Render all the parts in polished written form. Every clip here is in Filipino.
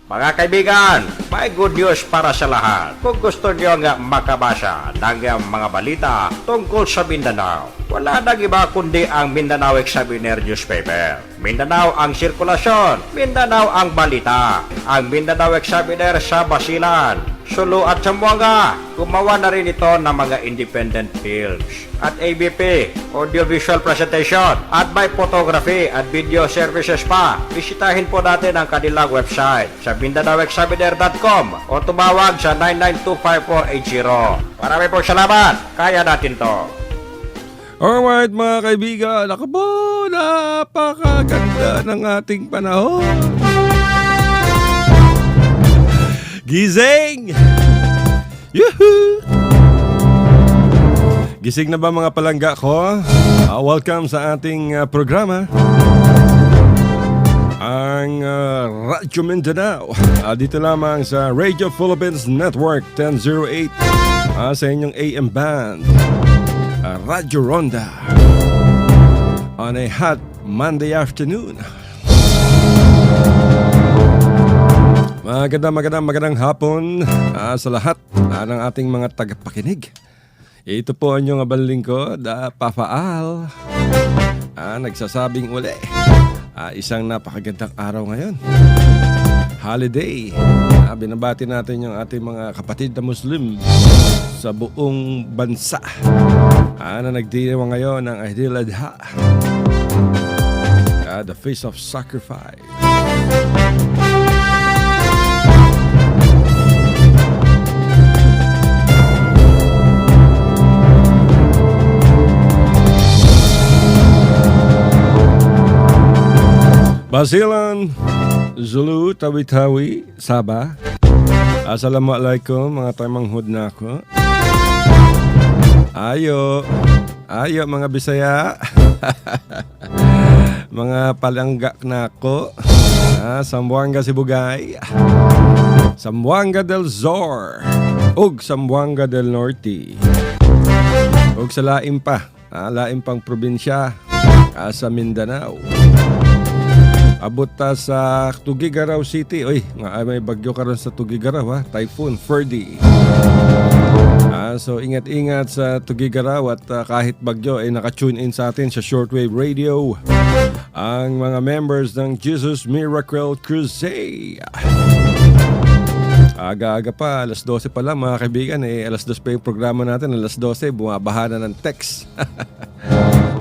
Mga kaibigan, may good news para sa lahat. Kung gusto nyo nga makabasa ng mga balita tungkol sa Mindanao, wala nang iba kundi ang Mindanao Examiner newspaper. Mindanao ang sirkulasyon, Mindanao ang balita. Ang Mindanao Examiner sa Basilan, Sulu at Zamboanga. Gumawa na rin ito ng mga independent films at ABP, audiovisual presentation, at may photography at video services pa. Bisitahin po natin ang kanilang website sa MindanaoExaminer.com o tumawag sa 9925480. Marami po salamat. Kaya natin to. Alright mga kaibigan, ako po, napakaganda ng ating panahon. Gising! Yuhu! Gising na ba mga palangga ko? Welcome sa ating programa. Ang Radyo Mindanao. Dito lamang sa Radio Philippines Network 1008 sa inyong AM band. Radyo Ronda on a hot Monday afternoon. Magandang hapon sa lahat ng ating mga tagapakinig. Ito po ang inyong abang lingkod, Pafaal. Nagsasabing uli, isang napakagandang araw ngayon. Holiday. Binabati natin yung ating mga kapatid na Muslim sa buong bansa na nagdiriwang ngayon ng Eid al-Adha, the Feast of Sacrifice. Basilan, Zulu, Tawi-Tawi, Sabah. Assalamualaikum mga tamanghod na ako. Ayo mga Bisaya. Mga palangga na ako. Zamboanga Sibugay. Zamboanga del Zor. Ug Zamboanga del Norte. Ug sa laim pa. Laim pang probinsya sa Mindanao. Abot ta sa Tugigaraw City. Oy, may bagyo karon sa Tugigaraw, Typhoon Ferdy. So ingat-ingat sa Tugigaraw at kahit bagyo ay naka-tune in sa atin sa shortwave radio ang mga members ng Jesus Miracle Crusade. Aga-aga pa, alas 12 pa lang mga kaibigan, alas 2 pa yung programa natin, alas 12 bumabaha na ng text.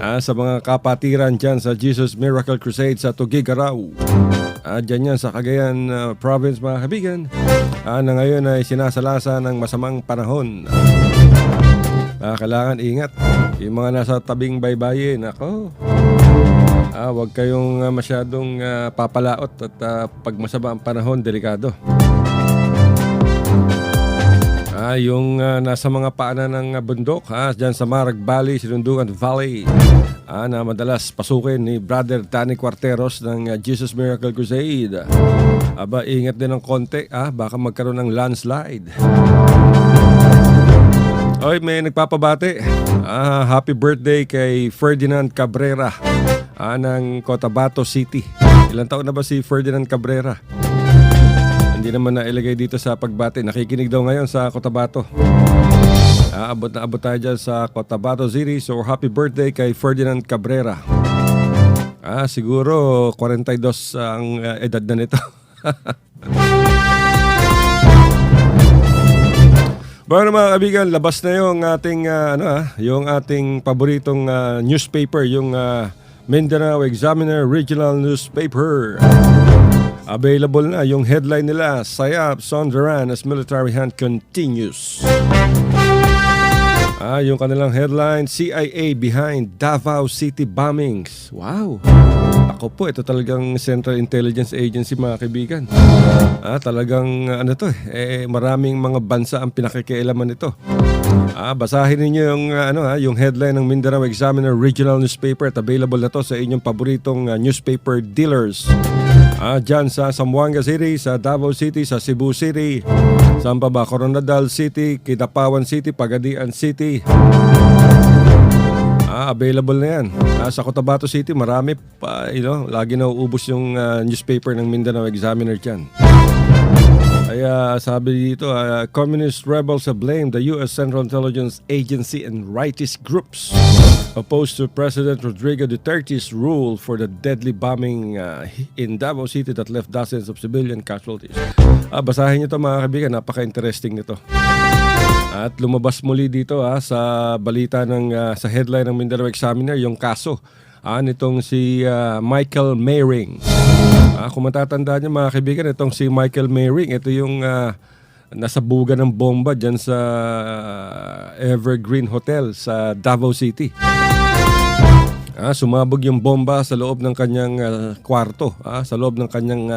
Sa mga kapatiran dyan sa Jesus Miracle Crusade sa Tugigaraw. Dyan yan sa Cagayan Province mga kaibigan. Na ngayon ay sinasalasa ng masamang panahon. Kailangan ingat. Yung mga nasa tabing baybayin, huwag kayong masyadong papalaot at pag masama ang panahon, delikado. Yung nasa mga paanan ng bundok, dyan sa Marag Valley, Sinundukan Valley, na madalas pasukin ni Brother Danny Cuarteros ng Jesus Miracle Crusade. Ingat din ng konti, baka magkaroon ng landslide. Oy, may nagpapabati. Happy birthday kay Ferdinand Cabrera ng Cotabato City. Ilang taon na ba si Ferdinand Cabrera? Hindi naman nailagay dito sa pagbati. Nakikinig daw ngayon sa Cotabato. Abot tayo dyan sa Cotabato City. So happy birthday kay Ferdinand Cabrera. Siguro 42 ang edad na nito. Bueno mga kaibigan, labas na yung ating yung ating paboritong newspaper, yung Mindanao Examiner Regional Newspaper. Available na yung headline nila, Sayap Sonderan as military hunt continues. Yung kanilang headline, CIA behind Davao City bombings. Wow! Ako po, ito talagang Central Intelligence Agency mga kaibigan. Talagang maraming mga bansa ang pinakikialaman nito. Basahin niyo yung yung headline ng Mindanao Examiner Regional Newspaper at available na to sa inyong paboritong newspaper dealers. Dyan sa Zamboanga City, sa Davao City, sa Cebu City, saan pa ba? Coronadal City, Kidapawan City, Pagadian City. Available na yan. Sa Cotabato City, marami pa, lagi na uubos yung newspaper ng Mindanao Examiner dyan. Kaya sabi dito, communist rebels have blamed the U.S. Central Intelligence Agency and rightist groups opposed to President Rodrigo Duterte's rule for the deadly bombing in Davao City that left dozens of civilian casualties. Basahin nyo ito mga kaibigan, napaka-interesting nito. At lumabas muli dito sa balita sa headline ng Mindanao Examiner yung kaso nitong si Michael Mehring. Kung matatandaan niyo mga kaibigan, itong si Michael Mehring, ito yung nasabugan ng bomba dyan sa Evergreen Hotel sa Davao City. Sumabog yung bomba sa loob ng kanyang kwarto, sa loob ng kanyang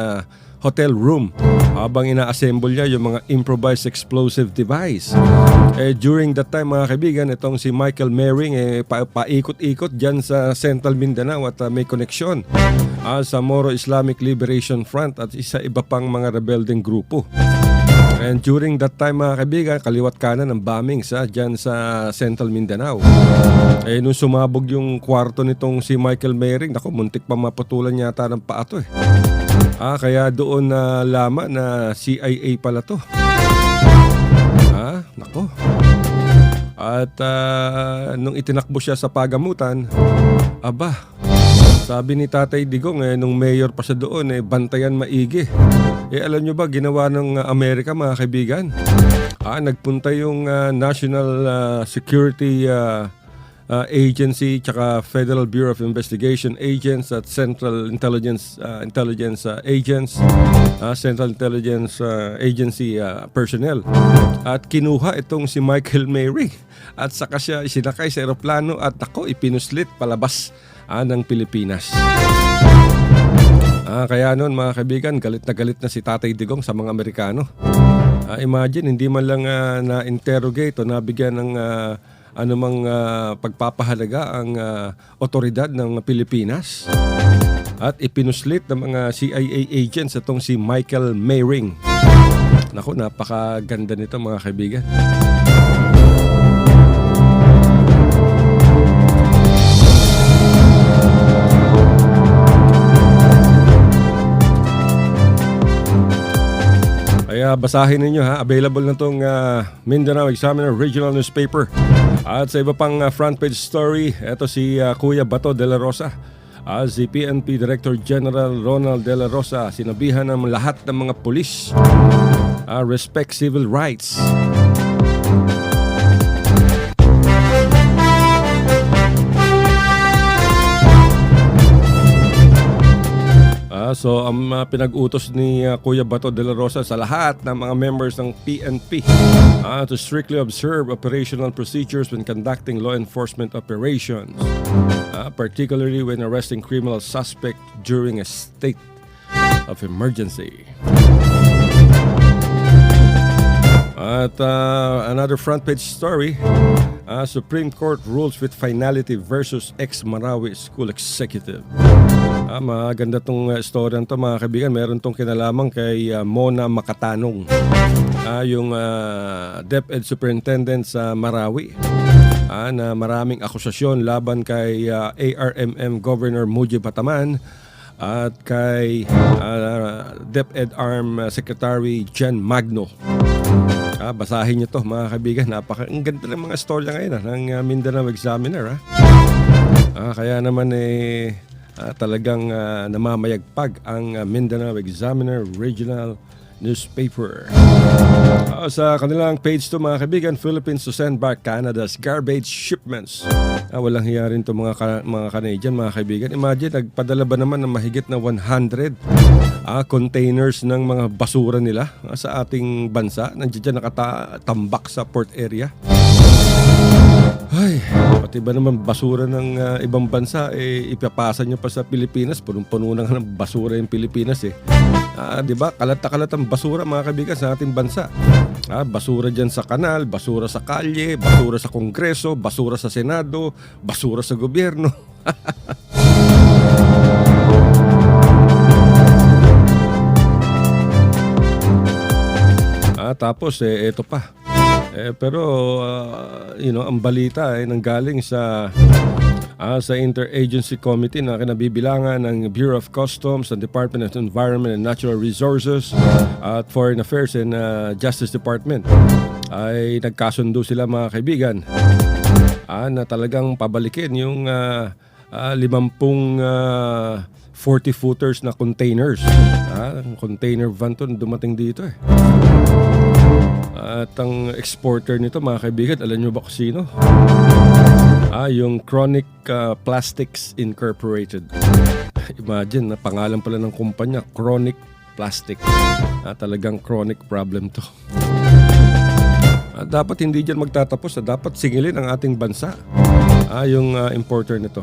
hotel room habang ina-assemble niya yung mga improvised explosive device. During that time mga kaibigan, itong si Michael Mehring paikot-ikot dyan sa Central Mindanao at may koneksyon sa Moro Islamic Liberation Front at iba pang mga rebeldeng grupo. And during that time mga kaibigan, kaliwat kanan ng bombing dyan sa Central Mindanao. Nung sumabog yung kwarto nitong si Michael Mehring, naku, muntik pa maputulan yata ng paa to kaya doon na laman na CIA pala to. Nako. At nung itinakbo siya sa pagamutan, sabi ni Tatay Digong nung mayor pa siya doon bantayan maigi. Alam nyo ba ginawa ng Amerika mga kaibigan? Nagpunta yung National Security Agency tsaka Federal Bureau of Investigation agents at Central Intelligence agents, Central Intelligence Agency personnel, at kinuha itong si Michael Mehring at saka siya isinakay sa eroplano at ipinuslit palabas ng Pilipinas. Kaya noon mga kaibigan, galit na si Tatay Digong sa mga Amerikano. Imagine, hindi man lang na-interrogate o nabigyan ng anumang pagpapahalaga ang otoridad ng Pilipinas at ipinuslit ng mga CIA agents itong si Michael Mehring. Naku, napakaganda nito mga kaibigan. Kaya basahin ninyo available na itong Mindanao Examiner Regional Newspaper. At sa iba pang front page story, ito si Kuya Bato de la Rosa. Si PNP Director General Ronald de la Rosa, sinabihan ng lahat ng mga pulis, respect civil rights. So ang pinag-utos ni Kuya Bato de la Rosa sa lahat ng mga members ng PNP to strictly observe operational procedures when conducting law enforcement operations, particularly when arresting criminal suspect during a state of emergency. At another front page story, Supreme Court rules with finality versus ex-Marawi School Executive. Maganda tong story nito mga kaibigan. Meron tong kinalaman kay Mona Makatanong, yung DepEd Superintendent sa Marawi, na maraming akusasyon laban kay ARMM Governor Mujib Bataman at kay DepEd ARM Secretary Jen Magno. Basahin nyo to mga kaibigan. Ang ganda ng mga storya ngayon ng Mindanao Examiner. Kaya naman talagang namamayagpag ang Mindanao Examiner Regional Newspaper. Sa kanilang page to mga kaibigan, Philippines to send back Canada's garbage shipments. Walang hiya rin to mga Canadian mga kaibigan. Imagine, nagpadala ba naman ng mahigit na 100 containers ng mga basura nila sa ating bansa. Nandiyan dyan nakatambak sa port area. Ay, pati ba naman basura ng ibang bansa ipapasa nyo pa sa Pilipinas? Punong-puno na ng basura yung Pilipinas di ba? Kalat ang basura mga kaibigan sa ating bansa. Basura dyan sa kanal, basura sa kalye, basura sa Kongreso, basura sa Senado, basura sa gobyerno. Tapos ito pa. Pero ang balita nanggaling sa sa Interagency Committee na kinabibilangan ng Bureau of Customs, ng Department of Environment and Natural Resources at Foreign Affairs and Justice Department ay nagkasundo sila mga kaibigan na talagang pabalikin yung 50 40-footers na containers. Container van to dumating dito eh. At ang exporter nito mga kaibigan, alam nyo ba kung sino? Yung Chronic Plastics Incorporated. Imagine, na pangalan pala ng kumpanya, Chronic Plastic. Talagang chronic problem to. Dapat hindi dyan magtatapos. Dapat singilin ang ating bansa. Yung importer nito.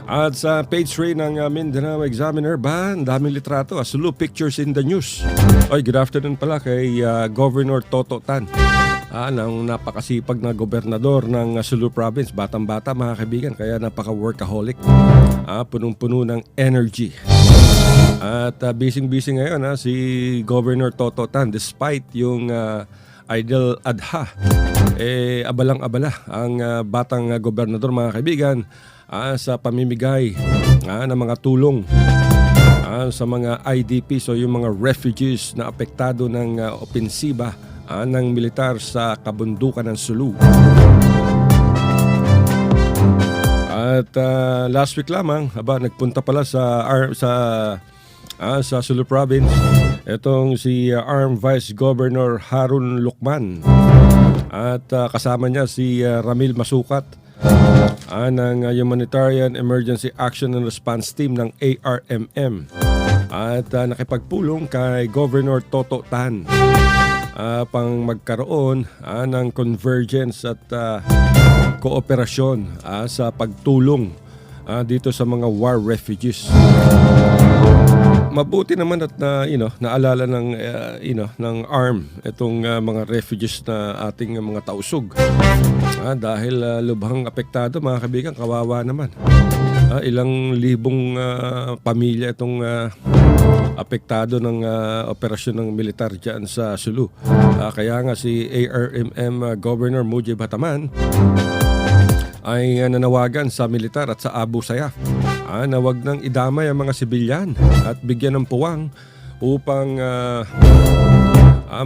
At sa page 3 ng Mindanao Examiner ba, ang daming litrato. Sulu pictures in the news. Good afternoon pala kay Governor Toto Tan. Ng napakasipag na gobernador ng Sulu Province. Batang-bata mga kaibigan, kaya napaka-workaholic. Punong-puno ng energy. At busy-busy ngayon si Governor Toto Tan despite yung Idul Adha. Abalang-abala ang batang gobernador mga kaibigan sa pamimigay ng mga tulong sa mga IDP, so yung mga refugees na apektado ng opensiba ng militar sa kabundukan ng Sulu. At last week lamang, nagpunta pala sa Sulu Province itong si Armed Vice Governor Harun Lucman at kasama niya si Ramil Masukat ng Humanitarian Emergency Action and Response Team ng ARMM at nakipagpulong kay Governor Toto Tan pang magkaroon ng convergence at kooperasyon sa pagtulong dito sa mga war refugees. Mabuti naman at naalala ng ARM itong mga refugees na ating mga tausug. Dahil lubhang apektado mga kaibigan, kawawa naman. Ilang libong pamilya itong apektado ng operasyon ng militar dyan sa Sulu. Kaya nga si ARMM Governor Mujib Hataman ay nanawagan sa militar at sa Abu Sayyaf na wag nang idamay ang mga sibilyan at bigyan ng puwang upang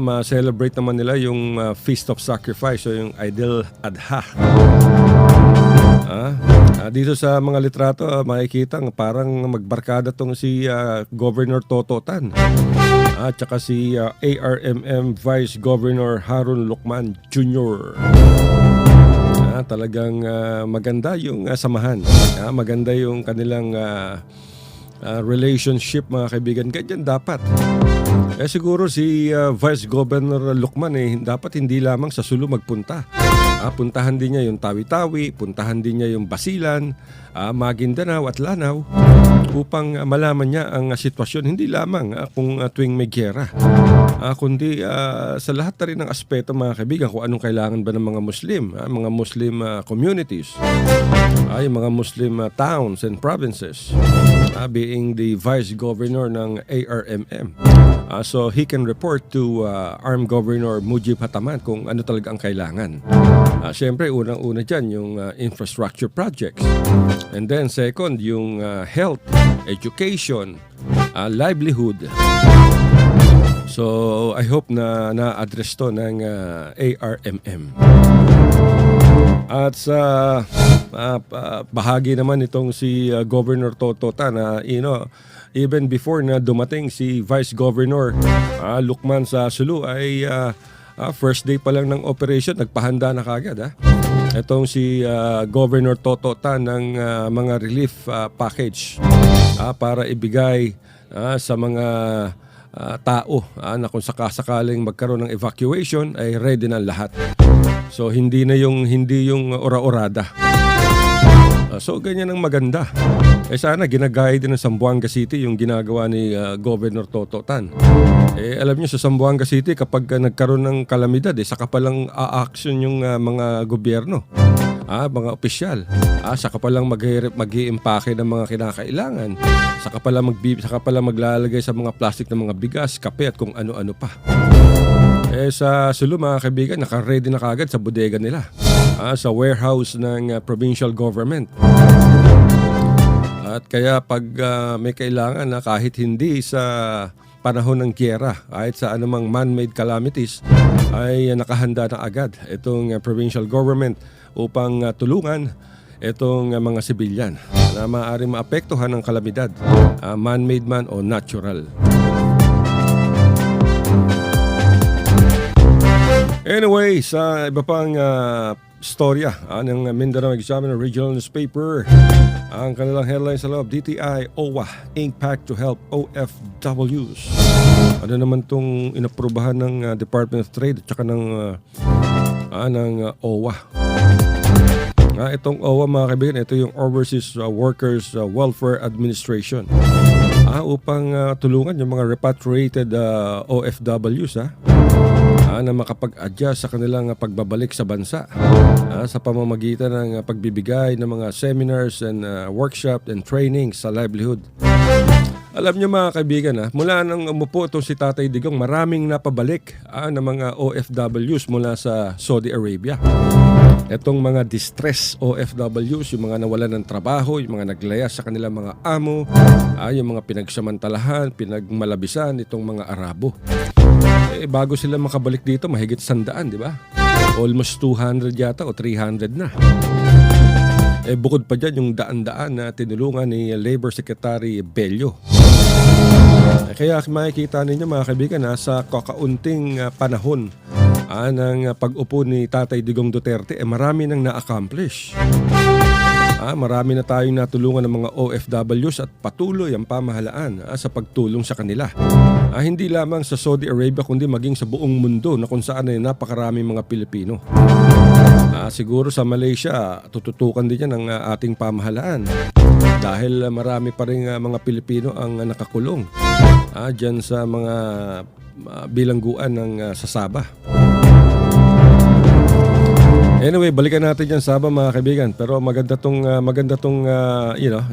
ma-celebrate naman nila yung Feast of Sacrifice o yung Idul Adha. Dito sa mga litrato makikita parang magbarkada tong si Governor Toto Tan at saka si ARMM Vice Governor Harun Lucman Jr. Talagang maganda yung samahan. Maganda yung kanilang relationship mga kaibigan. Ganyan dapat. Siguro si Vice Governor Lucman dapat hindi lamang sa Sulu magpunta. Puntahan din niya yung Tawi-Tawi, puntahan din niya yung Basilan, Maguindanao at Lanao upang malaman niya ang sitwasyon hindi lamang kung tuwing may giyera, kundi sa lahat na rin ng aspeto mga kaibigan kung anong kailangan ba ng mga Muslim communities, yung mga Muslim towns and provinces, being the Vice Governor ng ARMM. So he can report to Armed Governor Mujib Hataman kung ano talaga ang kailangan. Siyempre, unang-una dyan yung infrastructure projects. And then second, yung health, education, livelihood. So I hope na na-address to ng ARMM. At sa bahagi naman itong si Governor Toto Tan na even before na dumating si Vice Governor Lucman sa Sulu ay first day pa lang ng operation, nagpahanda na kagad. Itong si Governor Toto Tan ng mga relief package para ibigay sa mga tao na kung sakasakaling magkaroon ng evacuation ay ready na lahat. So hindi yung ora-orada. So ganyan ang maganda. Sana ginagaya din ng Zamboanga City yung ginagawa ni Governor Toto Tan. Alam niyo sa Zamboanga City kapag nagkaroon ng kalamidad saka palang a-action yung mga gobyerno, mga opisyal. Saka palang mag-i-impake ng mga kinakailangan. Saka palang maglalagay sa mga plastic ng mga bigas, kape at kung ano-ano pa. Sa Sulu mga kaibigan, naka-ready na kagad sa bodega nila, sa warehouse ng provincial government. At kaya pag may kailangan na kahit hindi sa panahon ng gyera, kahit sa anumang man-made calamities, ay nakahanda na agad itong provincial government upang tulungan itong mga sibilyan na maaaring maapektuhan ng kalamidad, man-made man o natural. Anyway, sa iba pang storya ng Mindanao Examiner Regional Newspaper, ang kanilang headline sa loob, DTI, OWA, Impact to Help OFWs. Ano naman itong inaprubahan ng Department of Trade at saka ng OWA. Itong OWA, mga kaibigan, ito yung Overseas Workers Welfare Administration. Upang tulungan yung mga repatriated OFWs na makapag-adjust sa kanilang pagbabalik sa bansa sa pamamagitan ng pagbibigay ng mga seminars and workshop and training sa livelihood. Alam niyo mga kaibigan, mula nang umupo itong si Tatay Digong, maraming napabalik ng mga OFWs mula sa Saudi Arabia. Itong mga distress OFWs, yung mga nawalan ng trabaho, yung mga naglaya sa kanilang mga amo, yung mga pinagsamantalahan, pinagmalabisan itong mga Arabo. Bago sila makabalik dito, mahigit 100, di ba? Almost 200 yata o 300 na. Bukod pa dyan yung daan-daan na tinulungan ni Labor Secretary Bello. Kaya makikita ninyo mga kaibigan, sa kakaunting panahon ng pag-upo ni Tatay Digong Duterte, marami nang na-accomplish. Marami na tayong natulungan ng mga OFWs at patuloy ang pamahalaan sa pagtulong sa kanila. Hindi lamang sa Saudi Arabia kundi maging sa buong mundo na kung saan ay napakaraming mga Pilipino. Siguro sa Malaysia, tututukan din yan ng ating pamahalaan dahil marami pa rin mga Pilipino ang nakakulong dyan sa mga bilangguan ng Sabah. Anyway, balikan natin yan Sabah mga kaibigan. Pero maganda tong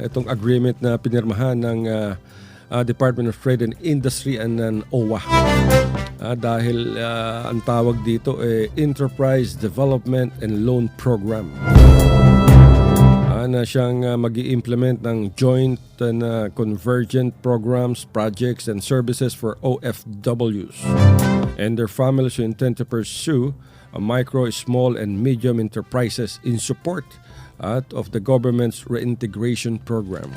itong agreement na pinirmahan ng Department of Trade and Industry and OWA. Dahil ang tawag dito Enterprise Development and Loan Program. Na siyang mag-i-implement ng joint and convergent programs, projects and services for OFWs and their families who intend to pursue micro, small and medium enterprises in support of the government's reintegration program.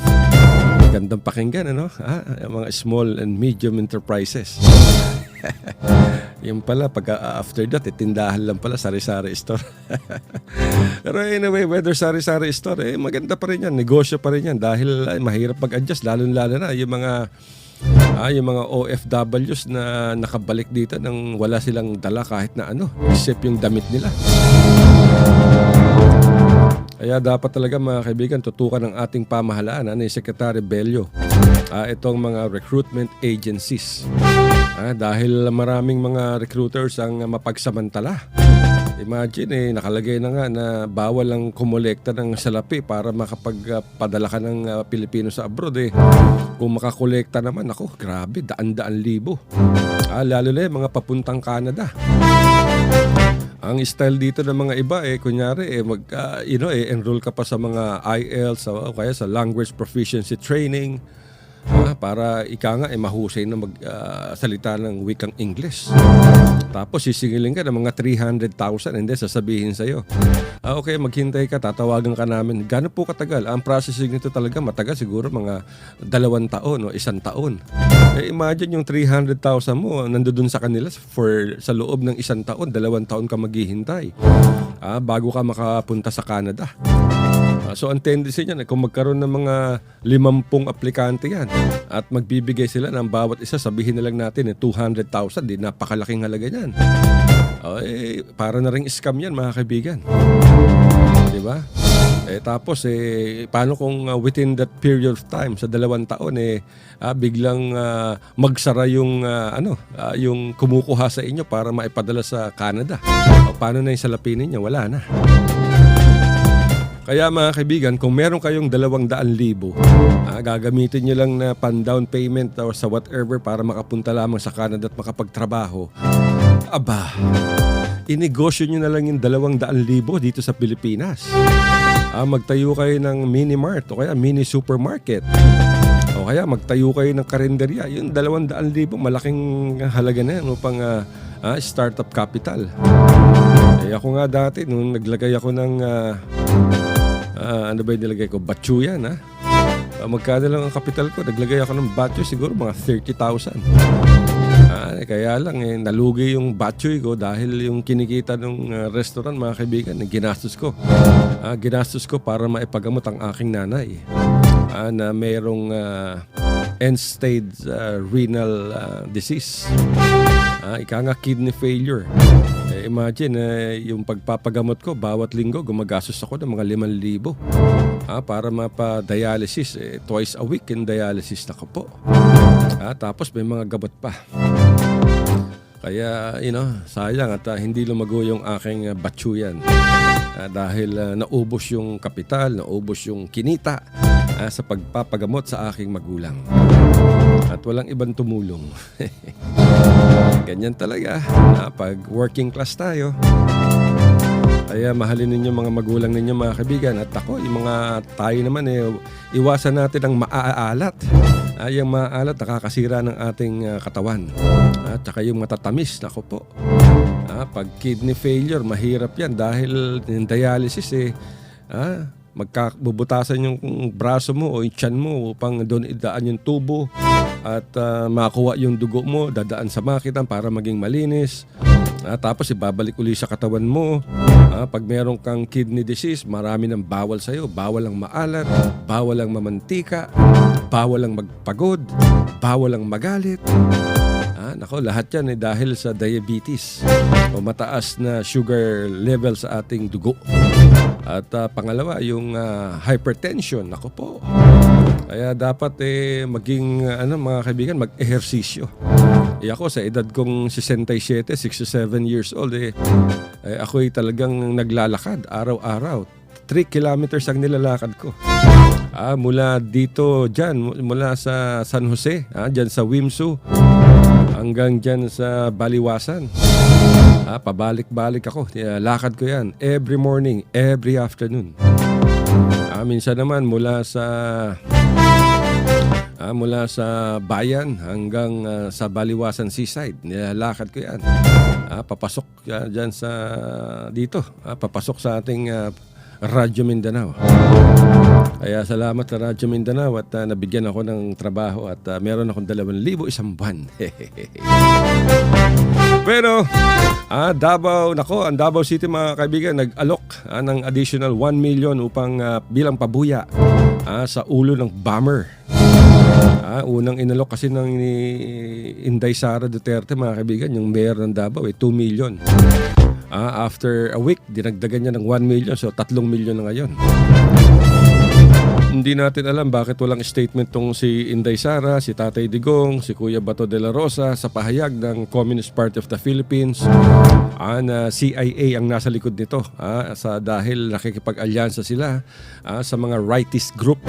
Gandang pakinggan, mga small and medium enterprises. Yung pala, after that, tindahan lang pala, sari-sari store. Pero anyway, whether sari-sari store, maganda pa rin yan, negosyo pa rin yan dahil mahirap mag-adjust, lalo-lalo na yung mga OFWs na nakabalik dito nang wala silang dala kahit na except yung damit nila. Kaya dapat talaga mga kaibigan, tutukan ng ating pamahalaan ni Secretary Bello itong mga recruitment agencies. Dahil maraming mga recruiters ang mapagsamantala. Imagine, nakalagay na nga na bawal lang kumolekta ng salapi para makapagpadala ka ng Pilipino sa abroad. Kung makakolekta naman, grabe, daan-daan libo. Lalo na yung mga papuntang Canada. Ang style dito ng mga iba, kunyari, enroll ka pa sa mga IELTS o kaya sa language proficiency training. Para mahusay na magsalita ng wikang English. Tapos sisingilin ka ng mga 300,000 and then sasabihin sa'yo, okay, maghintay ka, tatawagan ka namin. Gano'n po katagal? Ang processing nito talaga matagal, siguro mga 2 taon o 1 taon. Imagine yung 300,000 mo nandoon sa kanila sa loob ng 1 taon, 2 taon ka maghihintay bago ka makapunta sa Canada. So ang tendency niyan, kung magkaroon ng mga 50 aplikante yan at magbibigay sila ng bawat isa, sabihin na lang natin 200,000, di napakalaking halaga niyan. Para na ring scam yan mga kaibigan. Di ba? Tapos paano kung within that period of time sa 2 taon biglang magsara yung yung kumukuha sa inyo para maipadala sa Canada. Paano na yung salapin ninyo? Wala na. Kaya mga kaibigan, kung meron kayong 200,000, gagamitin nyo lang na pan-down payment o sa whatever para makapunta lamang sa Canada at makapagtrabaho, inegosyo nyo na lang yung 200,000 dito sa Pilipinas. Magtayo kayo ng mini mart o kaya mini supermarket. O kaya magtayo kayo ng karinderya. Yung 200,000, malaking halaga na yan upang startup capital. Ako nga dati, nung naglagay ako ng, ano ba yung nilagay ko? Batsuyan, magkano lang ang kapital ko? Naglagay ako ng batchoy, siguro mga 30,000. Kaya lang, nalugi yung batchoy ko dahil yung kinikita ng restaurant, mga kaibigan, ginastos ko. Ginastos ko para maipagamot ang aking nanay na mayroong end-stage renal disease. Ika nga kidney failure. Imagine, yung pagpapagamot ko, bawat linggo gumagastos ako ng mga 5,000 para mapa-dialysis. Twice a week in dialysis na ko po. Tapos may mga gamot pa. Kaya, sayang at hindi lumago yung aking batsuyan. Dahil naubos yung kapital, naubos yung kinita sa pagpapagamot sa aking magulang. At walang ibang tumulong. Ganyan talaga. Pag working class tayo. Kaya mahalin ninyo mga magulang ninyo, mga kaibigan. At ako, yung mga tayo naman, iwasan natin ang maaalat. Yung maaalat nakakasira ng ating katawan. At saka yung matatamis, nako po. Pag kidney failure, mahirap yan dahil yung dialysis magkabubutasan yung braso mo o yung tiyan mo upang doon idaan yung tubo at makuha yung dugo mo, dadaan sa makina para maging malinis. Tapos ibabalik uli sa katawan mo. Pag meron kang kidney disease, marami ng bawal sa'yo. Bawal ang maalat, bawal ang mamantika, bawal ang magpagod, bawal ang magalit. Nako, lahat yan dahil sa diabetes o mataas na sugar level sa ating dugo. At pangalawa, yung hypertension. Nako po. Kaya dapat maging mga kaibigan, mag-ehersisyo. Ako sa edad kong 67, 67 years old, ako'y talagang naglalakad araw-araw. 3 kilometers ang nilalakad ko. Mula dito dyan, mula sa San Jose, dyan sa Wimsu, hanggang dyan sa Baliwasan. Pabalik-balik ako. Lakad ko yan every morning, every afternoon. Minsan naman mula sa bayan hanggang sa Baliwasan Seaside. Nilalakad ko yan. Papasok dyan sa dito. Papasok sa ating Radyo Mindanao. Kaya salamat sa Radyo Mindanao at nabigyan ako ng trabaho at meron akong 2,000 isang buwan. Pero Davao, ang Davao City, mga kaibigan, nag-alok ng additional 1 million upang bilang pabuya sa ulo ng bomber. Unang inalok kasi ng Inday Sara Duterte, mga kaibigan, yung mayor ng Davao, 2 million. After a week, dinagdagan niya ng 1 million, so 3 million na ngayon. Hindi natin alam bakit walang statement tong si Inday Sara, si Tatay Digong, si Kuya Bato de la Rosa sa pahayag ng Communist Party of the Philippines na CIA ang nasa likod nito dahil nakikipag-alyansa sila sa mga rightist group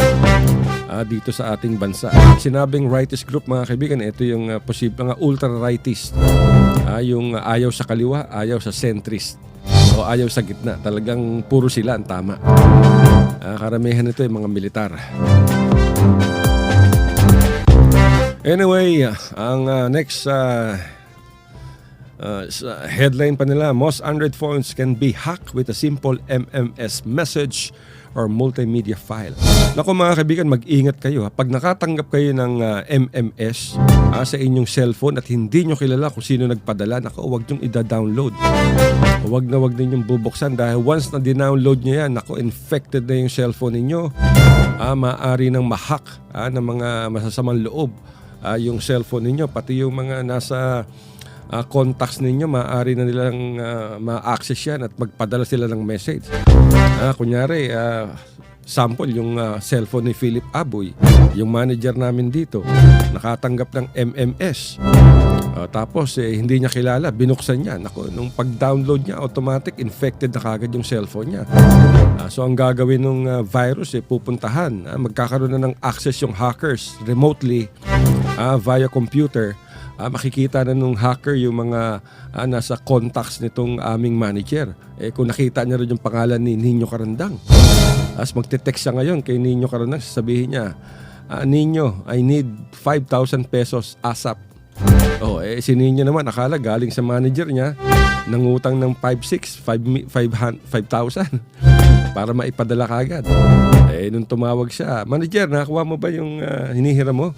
dito sa ating bansa. Sinabing rightist group, mga kaibigan, ito yung posibleng ultra-rightist. Yung ayaw sa kaliwa, ayaw sa centrist o ayaw sa gitna. Talagang puro sila ang tama. Karamihan nito yung mga militar. Anyway, ang next headline pa nila, most Android phones can be hacked with a simple MMS message or multimedia file. Naku mga kaibigan, mag-ingat kayo. Pag nakatanggap kayo ng MMS sa inyong cellphone at hindi nyo kilala kung sino nagpadala, naku, huwag nyong ida-download. Huwag ninyong bubuksan dahil once na di-download nyo yan, naku, infected na yung cellphone ninyo. Maaari nang ma-hack ng mga masasamang loob yung cellphone ninyo, pati yung mga nasa contacts ninyo, maaari na nilang ma-access yan at magpadala sila ng message. Kunyari, sample, yung cellphone ni Philip Aboy, yung manager namin dito, nakatanggap ng MMS. Tapos hindi niya kilala, binuksan niya. Naku, nung pag-download niya, automatic infected na kagad yung cellphone niya. So ang gagawin ng virus, pupuntahan, magkakaroon na ng access yung hackers remotely via computer. Makikita na nung hacker yung mga nasa contacts nitong aming manager. Kung nakita niya rin yung pangalan ni Nino Carandang, As magte-text siya ngayon kay Nino Caronas, sasabihin niya, Nino, I need 5,000 pesos ASAP. Si Nino naman, akala galing sa manager niya, nangutang ng 5,000 para maipadala kagad. Nung tumawag siya, manager, nakakuha mo ba yung hinihiram mo?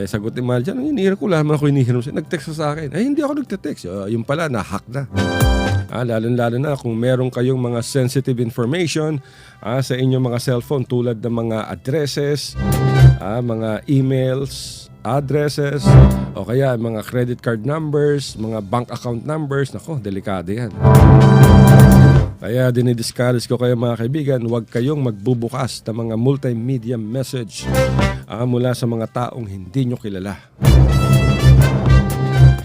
Sagot ni manager, hinihiram ko, lahat ako hinihiram siya. Nag-text sa akin. Hindi ako nagte-text. Yung pala, na-hack na. Lalo na kung meron kayong mga sensitive information sa inyong mga cellphone tulad ng mga addresses, mga emails, addresses, o kaya mga credit card numbers, mga bank account numbers. Nako, delikado yan. Kaya dinidiscourage ko kayo mga kaibigan, huwag kayong magbubukas ng mga multimedia message mula sa mga taong hindi nyo kilala.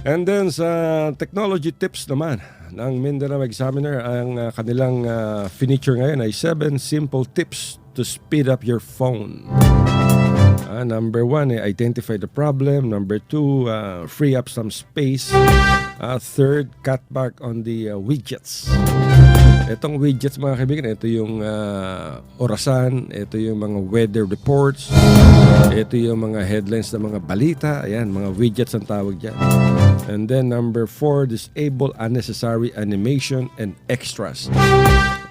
And then sa technology tips naman ng Mindanao Examiner, ang kanilang feature ngayon ay 7 simple tips to speed up your phone. Number 1, identify the problem. Number 2, free up some space. Third, cut back on the widgets. Itong widgets mga kaibigan, ito yung orasan, ito yung mga weather reports, ito yung mga headlines ng mga balita. Ayan, mga widgets ang tawag dyan. And then number 4, disable unnecessary animation and extras.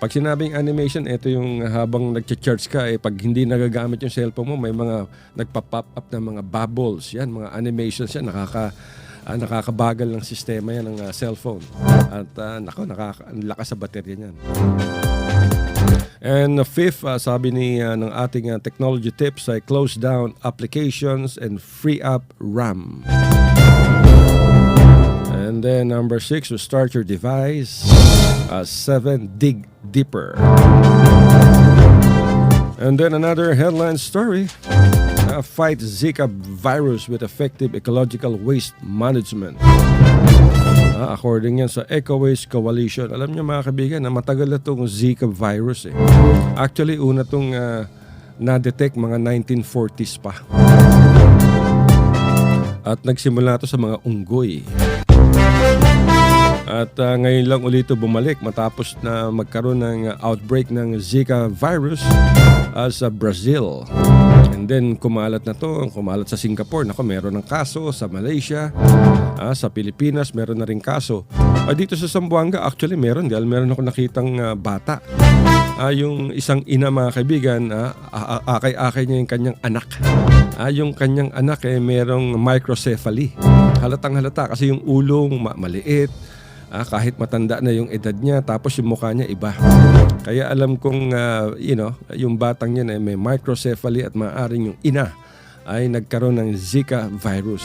Pag sinabing animation, ito yung habang nagcha-charge ka, pag hindi nagagamit yung cellphone mo, may mga nagpa-pop up na mga bubbles. Yan, mga animations yan, nakakabagal ng sistema yan ng cellphone. At lakas sa baterya niyan. And fifth, sabi ng ating technology tips ay close down applications and free up RAM. And then number 6, restart your device. 7, dig deeper. And then another headline story. Fight Zika virus with effective ecological waste management. According yan sa EcoWaste Coalition. Alam niyo mga kaibigan na matagal na itong Zika virus. Actually, una itong na-detect mga 1940s pa. At nagsimula ito sa mga unggoy. At ngayon lang ulit ito bumalik matapos na magkaroon ng outbreak ng Zika virus sa Brazil. And then kumalat sa Singapore. Meron ng kaso sa Malaysia, sa Pilipinas meron na rin kaso. Dito sa Zamboanga actually meron ako nakitang bata. Yung isang ina mga kaibigan, akay-akay niya yung kanyang anak. Yung kanyang anak merong microcephaly. Halatang halata kasi yung ulong maliit. Kahit matanda na yung edad niya, tapos yung mukha niya iba. Kaya alam kong, yung batang niya may microcephaly at maaaring yung ina ay nagkaroon ng Zika virus.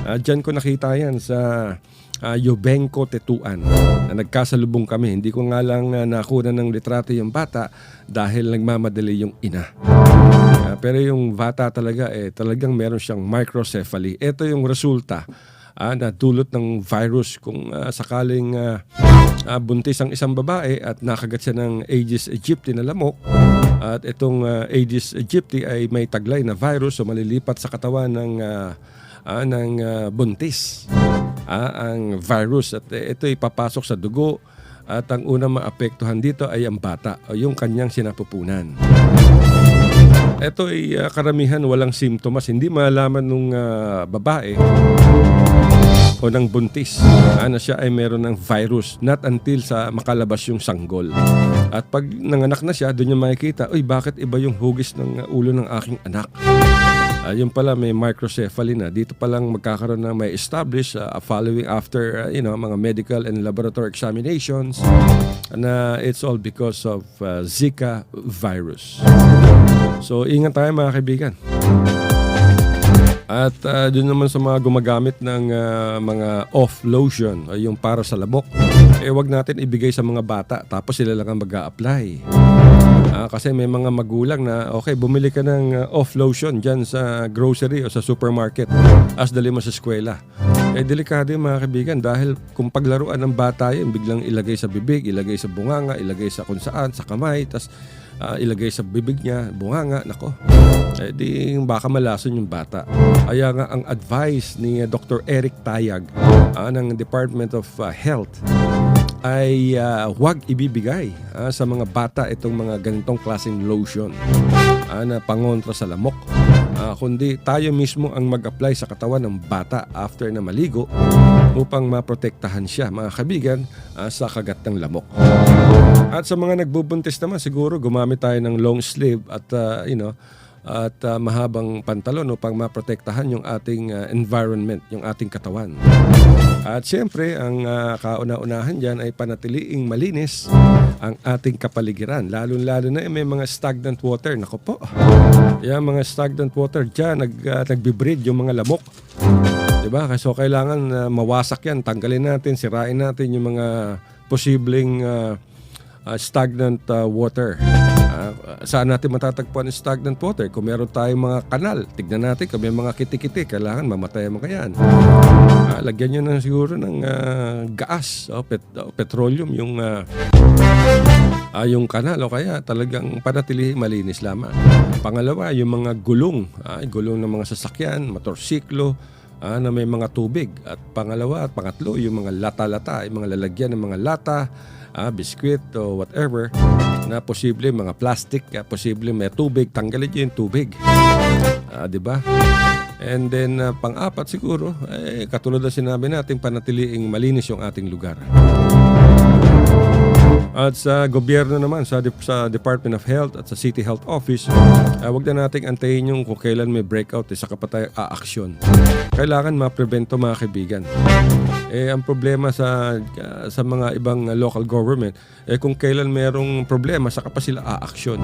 Diyan ko nakita yan sa Yubenco, Tetuan. Nagkasalubong kami. Hindi ko nga lang nakuha ng litrato yung bata dahil nagmamadali yung ina. Pero yung bata talaga, talagang meron siyang microcephaly. Ito yung resulta na dulot ng virus kung sakaling buntis ang isang babae at nakagat siya ng Aedes aegypti na lamok at itong Aedes aegypti ay may taglay na virus so malilipat sa katawan ng buntis ang virus at ito ipapasok sa dugo at ang unang maapektuhan dito ay ang bata o yung kanyang sinapupunan. Ito ay karamihan walang simptomas, hindi malaman nung babae o ng buntis na siya ay meron ng virus not until sa makalabas yung sanggol. At pag nanganak na siya, doon niya makikita, bakit iba yung hugis ng ulo ng aking anak? Yung pala may microcephaly na. Dito pa lang magkakaroon na may establish following after mga medical and laboratory examinations na it's all because of Zika virus. So ingat tayo mga kaibigan. At doon naman sa mga gumagamit ng mga off lotion, yung para sa labok, wag natin ibigay sa mga bata tapos sila lang ang mag-a-apply. Kasi may mga magulang na bumili ka ng off lotion dyan sa grocery o sa supermarket as dali mo sa eskwela. Delikado yung mga kaibigan dahil kung paglaruan ng bata yun, biglang ilagay sa bibig, ilagay sa bunganga, ilagay sa kung saan, sa kamay, tas ilagay sa bibig niya, bunganga, nako. Di baka malason yung bata. Kaya nga ang advice ni Dr. Eric Tayag ng Department of Health ay huwag ibibigay sa mga bata itong mga ganitong klaseng lotion na pangontra sa lamok. Kundi tayo mismo ang mag-apply sa katawan ng bata after na maligo upang maprotektahan siya, mga kaibigan, sa kagat ng lamok. At sa mga nagbubuntis naman, siguro gumamit tayo ng long sleeve at mahabang pantalon upang maprotektahan yung ating environment, yung ating katawan. At siyempre, ang kauna-unahan dyan ay panatiliing malinis ang ating kapaligiran. Lalo-lalo na may mga stagnant water. Nako po, yung mga stagnant water dyan, nagbibreed yung mga lamok. Diba? So kailangan mawasak yan, tanggalin natin, sirain natin yung mga posibleng stagnant water. Saan natin matatagpuan ang stagnant water? Kung meron tayong mga kanal, tignan natin kung may mga kiti-kiti, kailangan mamatay mo kayan. Lagyan nyo na siguro ng gas o petroleum yung kanal o kaya talagang panatili malinis lamang. Pangalawa, yung mga gulong, gulong ng mga sasakyan, motorsiklo, na may mga tubig. At pangalawa at pangatlo, yung mga lata-lata, yung mga lalagyan ng mga lata, biskwit o whatever na posible, mga plastic, posible may tubig, tanggalin nyo yung tubig. Diba? And then pang-apat siguro, katulad na sinabi natin, panatiliing malinis yung ating lugar. At sa gobyerno naman, sa Department of Health at sa City Health Office, wag na nating antayin yung kung kailan may breakout, saka pa tayo aaksyon. Kailangan ma-prevento, mga kaibigan. Ang problema sa mga ibang local government, kung kailan merong problema, saka pa sila aaksyon.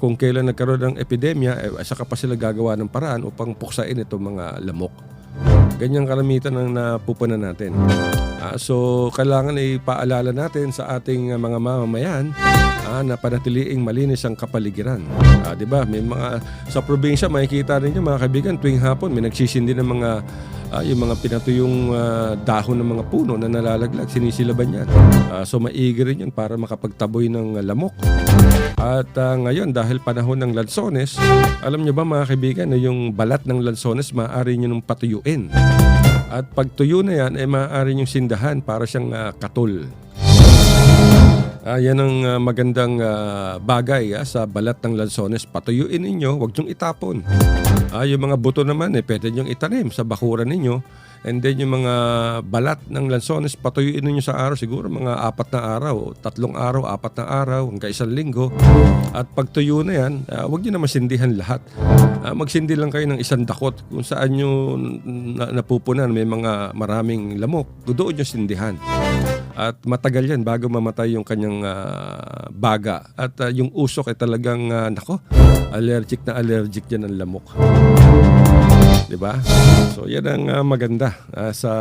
Kung kailan nagkaroon ng epidemya, saka pa sila gagawa ng paraan upang puksain itong mga lamok. Ganyang kalamitan ang napupunan natin. So, kailangan ipaalala natin sa ating mga mamamayan na panatiliing malinis ang kapaligiran. Diba? May mga, sa probinsya, makikita rin nyo, mga kaibigan, tuwing hapon, may nagsisindi ng mga yung mga pinatuyong dahon ng mga puno na nalalaglag, sinisilaban yan. So maigi rin yun para makapagtaboy ng lamok. At ngayon, dahil panahon ng lansones, alam nyo ba, mga kaibigan, na yung balat ng lansones maaari nyo nung patuyuin. At pag tuyo na yan, maaari nyo sindahan para siyang katol. Yan ang magandang bagay sa balat ng lansones. Patuyuin ninyo, huwag nyong itapon. Yung mga buto naman, pwede nyong itanim sa bakuran ninyo. And then yung mga balat ng lansones, patuyuin ninyo sa araw. Siguro mga 4 na araw, 3 araw, 4 na araw, hanggang 1 linggo. At pag tuyo na yan, huwag nyo na masindihan lahat. Magsindi lang kayo ng 1 dakot. Kung saan nyo napupunan, may mga maraming lamok, doon nyo sindihan. At matagal yan bago mamatay yung kanyang baga. At yung usok ay talagang, allergic na allergic yan ang lamok. Diba? So yan ang maganda sa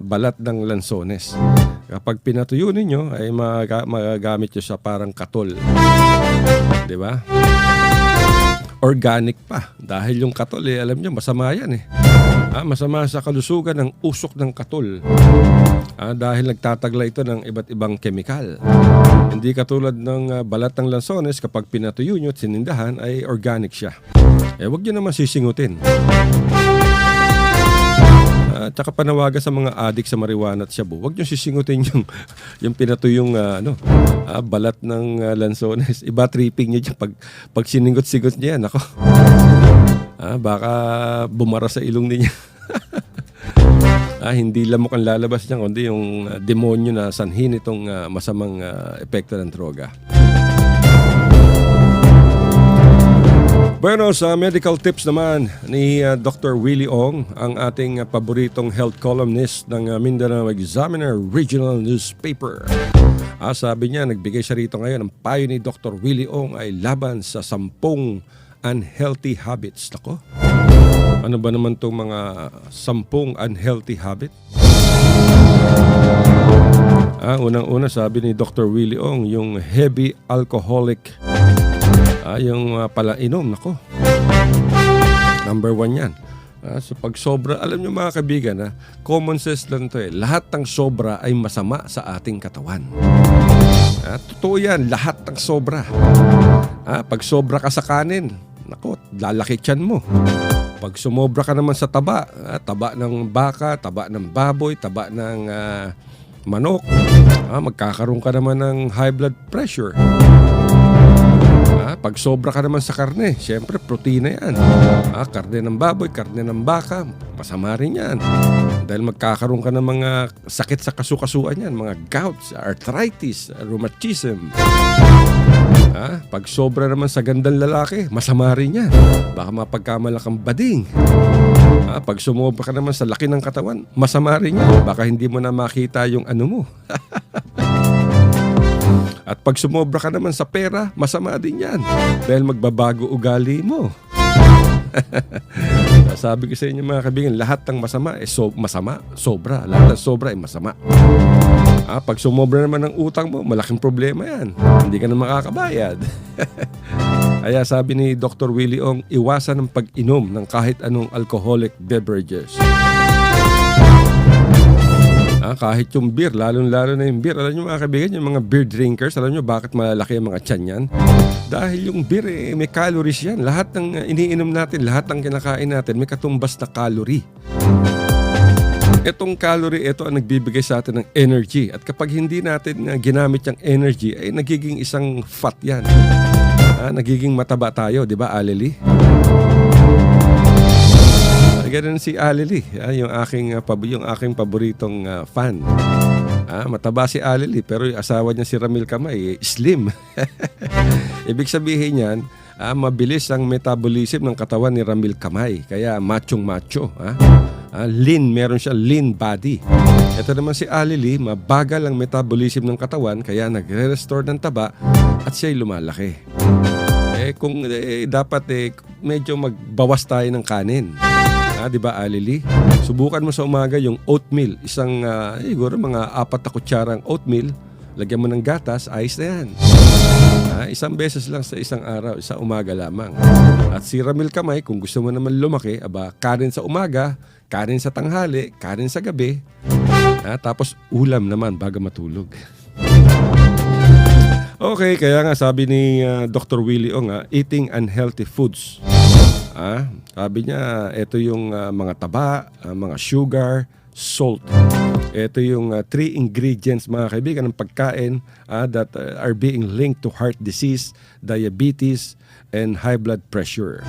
balat ng lansones. Kapag pinatuyo ninyo, ay magagamit nyo sa parang katol. Diba? Organic pa. Dahil yung katol, alam nyo, masama yan masama sa kalusugan ng usok ng katol. Dahil nagtatagla ito ng iba't ibang kemikal. Hindi katulad ng balat ng lansones, kapag pinatuyo nyo at sinindahan, ay organic siya. Huwag nyo naman sisingutin. Tsaka panawagan sa mga adik sa marijuana at shabu, huwag nyo sisingutin yung pinatuyong balat ng lansones. Iba tripping nyo dyan. Pag siningot-sigot nyo yan, baka bumara sa ilong ninyo. Hindi lamok ang lalabas niya, kundi yung demonyo na sanhin itong masamang epekto ng droga. Bueno, sa medical tips naman ni Dr. Willie Ong, ang ating paboritong health columnist ng Mindanao Examiner Regional Newspaper. Sabi niya, nagbigay siya rito ngayon, ang payo ni Dr. Willie Ong ay laban sa 10 unhealthy habits. Nako, ano ba naman itong mga 10 unhealthy habit? Unang-una, sabi ni Dr. Willie Ong, yung heavy alcoholic, yung palainom. Nako, number 1 yan. So pag sobra, alam nyo mga kaibigan, common sense lang to lahat ng sobra ay masama sa ating katawan. Totoo yan, lahat ng sobra. Pag sobra ka sa kanin, nako, lalaki tiyan mo. Pag sumobra ka naman sa taba, taba ng baka, taba ng baboy, taba ng manok, magkakaroon ka naman ng high blood pressure. Pag sobra ka naman sa karne, syempre protina yan. Karne ng baboy, karne ng baka, masama rin yan. Dahil magkakaroon ka ng mga sakit sa kasukasuan yan, mga gouts, arthritis, rheumatism. Pag sobra naman sa gandang lalaki, masama rin yan. Baka mapagkamalak ang bading. Pag sumobra ka naman sa laki ng katawan, masama rin yan. Baka hindi mo na makita yung ano mo. At pag sumobra ka naman sa pera, masama din yan. Dahil magbabago ugali mo. Sabi ko sa inyo mga kaibigan, lahat ng masama masama, sobra. Lahat ng sobra ay masama. Pag sumobra naman ng utang mo, malaking problema yan. Hindi ka na makakabayad. Kaya sabi ni Dr. Willie Ong, iwasan ang pag-inom ng kahit anong alcoholic beverages. Kahit yung beer, lalo-lalo na yung beer. Alam nyo mga kaibigan, yung mga beer drinkers, alam nyo bakit malalaki ang mga tiyan yan? Dahil yung beer, may calories yan. Lahat ng iniinom natin, lahat ng kinakain natin, may katumbas na calorie. Itong calorie, ito ang nagbibigay sa atin ng energy. At kapag hindi natin ginamit yung energy, ay nagiging isang fat yan. Nagiging mataba tayo, di ba, Aleli? Ganun si Aleli, yung aking paboritong fan. Mataba si Aleli, pero yung asawa niya si Ramil Kamay, slim. Ibig sabihin yan, mabilis ang metabolism ng katawan ni Ramil Kamay. Kaya machong-macho. Lean, meron siya lean body. Ito naman si Aleli, mabagal ang metabolism ng katawan, kaya nagre-restore ng taba at siya'y lumalaki. Dapat medyo magbawas tayo ng kanin. Di ba, Aleli? Subukan mo sa umaga yung oatmeal. Isang, siguro mga 4 na kutsarang oatmeal. Lagyan mo ng gatas, ayos na yan. Isang beses lang sa isang araw, sa umaga lamang. At si Ramil Kamay, kung gusto mo naman lumaki, kanin sa umaga, kanin sa tanghali, kanin sa gabi. Tapos ulam naman bago matulog. Okay, kaya nga sabi ni Dr. Willie Ong, eating unhealthy foods. Sabi niya, ito yung mga taba, mga sugar, salt. Ito yung 3 ingredients, mga kaibigan, ng pagkain that are being linked to heart disease, diabetes, and high blood pressure.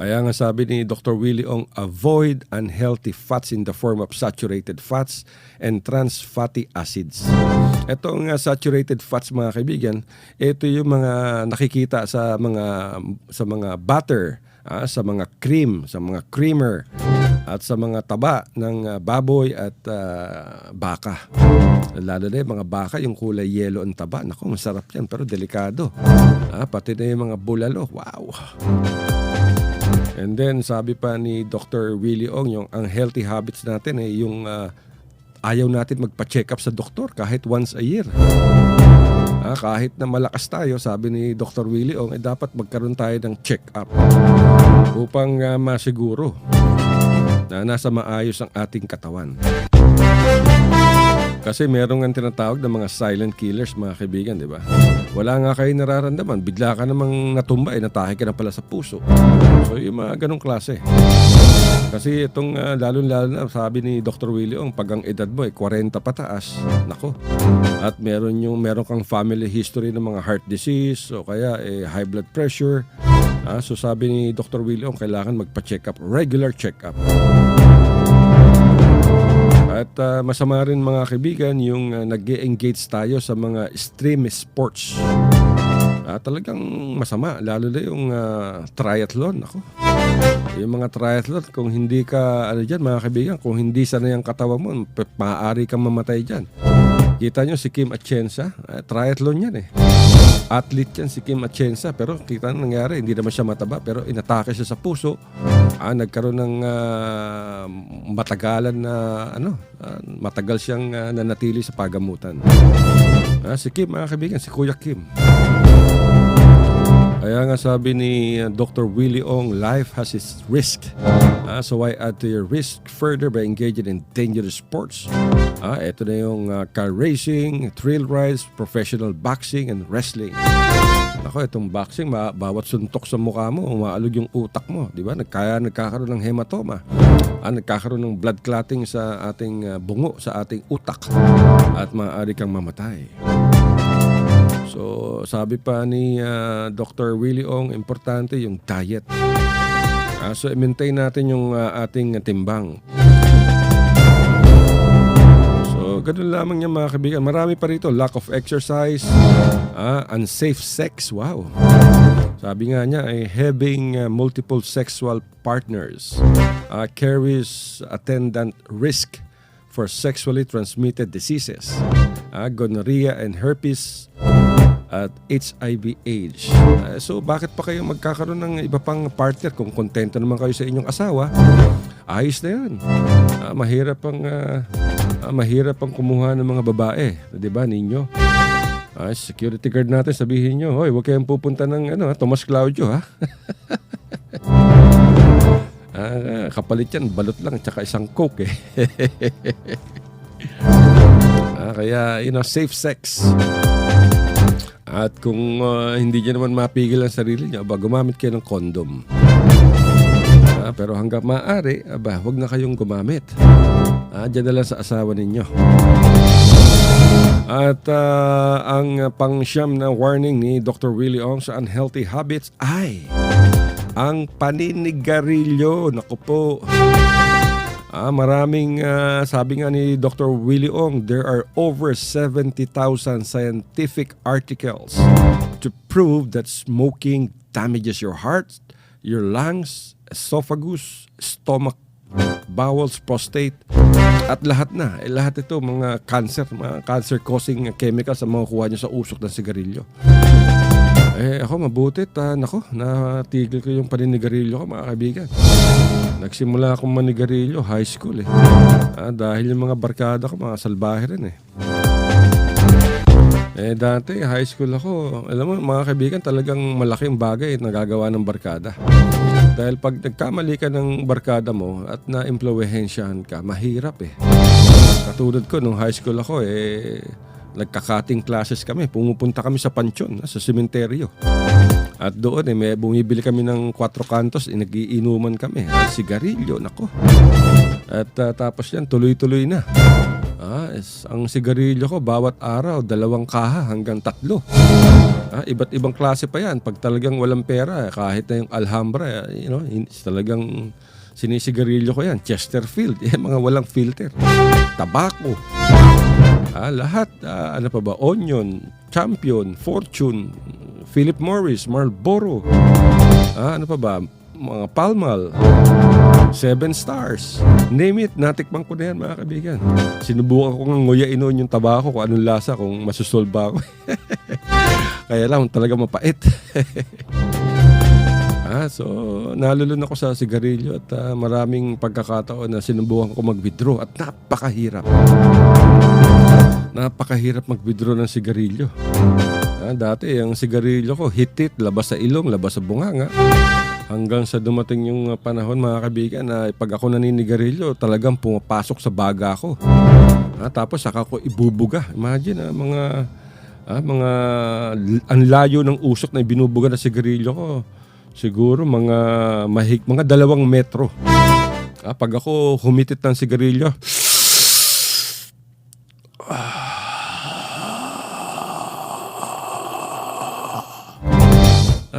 Kaya nga sabi ni Dr. Willie Ong, avoid unhealthy fats in the form of saturated fats and trans fatty acids. Itong saturated fats, mga kaibigan, ito yung mga nakikita sa mga butter, sa mga cream, sa mga creamer, at sa mga taba ng baboy at baka. Lalo na yung mga baka, yung kulay yellow ang taba. Naku, masarap yan, pero delikado. Pati na yung mga bulalo. Wow! And then, sabi pa ni Dr. Willie Ong, yung unhealthy habits natin, yung ayaw natin magpa-check up sa doktor kahit once a year. Kahit na malakas tayo, sabi ni Dr. Willie Ong, dapat magkaroon tayo ng check-up upang masiguro na nasa maayos ang ating katawan. Kasi meron nga tinatawag ng mga silent killers, mga kaibigan, di ba? Wala nga kayo nararamdaman, bigla ka namang natumba, natake ka na pala sa puso. So yung mga ganong klase. Kasi itong lalo-lalo na, sabi ni Dr. Willie Ong, pag ang edad mo 40 pataas, nako. At meron kang family history ng mga heart disease o kaya high blood pressure. So sabi ni Dr. Willie Ong, kailangan magpa-check up, regular check up. At masama rin, mga kaibigan, yung nag-engage tayo sa mga extreme sports. Talagang masama, lalo na yung triathlon. Ako. Yung mga triathlon, kung hindi ka, mga kaibigan, kung hindi sanay ang katawan mo, maaari kang mamatay dyan. Kita nyo si Kim Atienza, triathlon yan Athlete yan si Kim Atienza, pero kita nyo nangyari, hindi naman siya mataba, pero inatake siya sa puso. Nagkaroon ng matagalan na matagal siyang nanatili sa pagamutan. Si Kim, mga kaibigan, si Kuya Kim. Kaya nga sabi ni Dr. Willie Ong, life has its risk. So why add to your risk further by engaging in dangerous sports? Ito na yung car racing, thrill rides, professional boxing, and wrestling. Ako, itong boxing, bawat suntok sa mukha mo, umaalog yung utak mo, di ba? Nagkakaroon ng hematoma. nagkakaroon ng blood clotting sa ating bungo, sa ating utak, at maaari kang mamatay. So, sabi pa ni Dr. Willie Ong, importante yung diet. So, i-maintain natin yung ating timbang. So, ganun lamang niya mga kaibigan. Marami pa rito. Lack of exercise, unsafe sex. Wow. Sabi nga niya ay having multiple sexual partners carries attendant risk for sexually transmitted diseases, gonorrhea and herpes, at HIV/AIDS. So bakit pa kayo magkakaroon ng iba pang partner kung kontento naman kayo sa inyong asawa? Ayos na yan. Mahirap pang kumuha ng mga babae, 'di ba ninyo? Security guard natin, sabihin nyo, hoy, huwag kayong pupunta ng Tomas Claudio, ha? Kapalit yan, balot lang, tsaka isang coke, eh. Kaya, safe sex. At kung hindi niya naman mapigil ang sarili niya, gumamit kayo ng condom. Pero hanggang maaari, huwag na kayong gumamit. Diyan na lang sa asawa ninyo. At ang pangsyam na warning ni Dr. Willie Ong sa unhealthy habits ay ang paninigarilyo. Naku po. Maraming, sabi nga ni Dr. Willie Ong, there are over 70,000 scientific articles to prove that smoking damages your heart, your lungs, esophagus, stomach, bowels, prostate, at lahat na. Lahat ito, mga cancer-causing chemicals ang makukuha nyo sa usok ng sigarilyo. Ako mabutit, natigil ko yung paninigarilyo ko, mga kaibigan. Nagsimula akong manigarilyo, high school dahil yung mga barkada ko, mga salbahe rin dati, high school ako, alam mo, mga kaibigan, talagang malaking bagay nagagawa ng barkada. Dahil pag nagkamali ka ng barkada mo at na-impluwensyahan ka, mahirap Katulad ko, nung high school ako, nagka-cutting classes kami. Pumupunta kami sa pansyon, sa sementeryo. At doon, may bumibili kami ng 4 kantos, nag-iinuman kami. Sigarilyo, nako. At tapos yan, tuloy-tuloy na. Ang sigarilyo ko, bawat araw, 2 kaha hanggang 3. Iba't ibang klase pa yan. Pag talagang walang pera, kahit na yung Alhambra, talagang sinisigarilyo ko yan. Chesterfield, mga walang filter. Tabako. Lahat, ano pa ba? Onion, Champion, Fortune, Philip Morris, Marlboro. Ano pa ba? Mga Palmal, 7 Stars. Name it, natikman ko na yan, mga kaibigan. Sinubukan ko ng nguyain noon yung tabako kung anong lasa, kung masusolve ba ako. Kaya lang, talaga mapait. So, nalulun ako sa sigarilyo at maraming pagkakataon na sinubukan ko mag-withdraw at napakahirap. Napakahirap mag-withdraw ng sigarilyo. Dati, ang sigarilyo ko, hit-hit, labas sa ilong, labas sa bunganga. Hanggang sa dumating yung panahon, mga kaibigan, na pag ako naninigarilyo, talagang pumapasok sa baga ko. Tapos saka ko ibubuga. Imagine, ang layo ng usok na binubuga na sigarilyo ko. Siguro mga 2 metro. Pag ako humitit ng sigarilyo,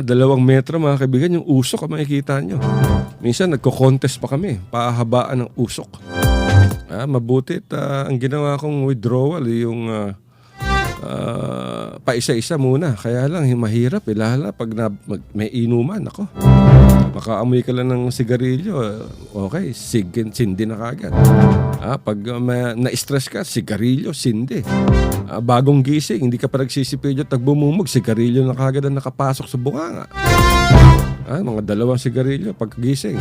2 metro, mga kaibigan, yung usok ang makikita nyo. Minsan nagko-contest pa kami, pahabaan ng usok. Mabutit, ang ginawa kong withdrawal yung paisa-isa muna. Kaya lang, mahirap lalo pag may inuman. Ako, makaamoy ka lang ng sigarilyo, okay, sindi na kagad. Pag na-stress ka, sigarilyo, sindi. Bagong gising, hindi ka pa nagsisipilyo at nagbumumog, sigarilyo na kagad ang nakapasok sa bunganga. Mga 2 sigarilyo pagkagising.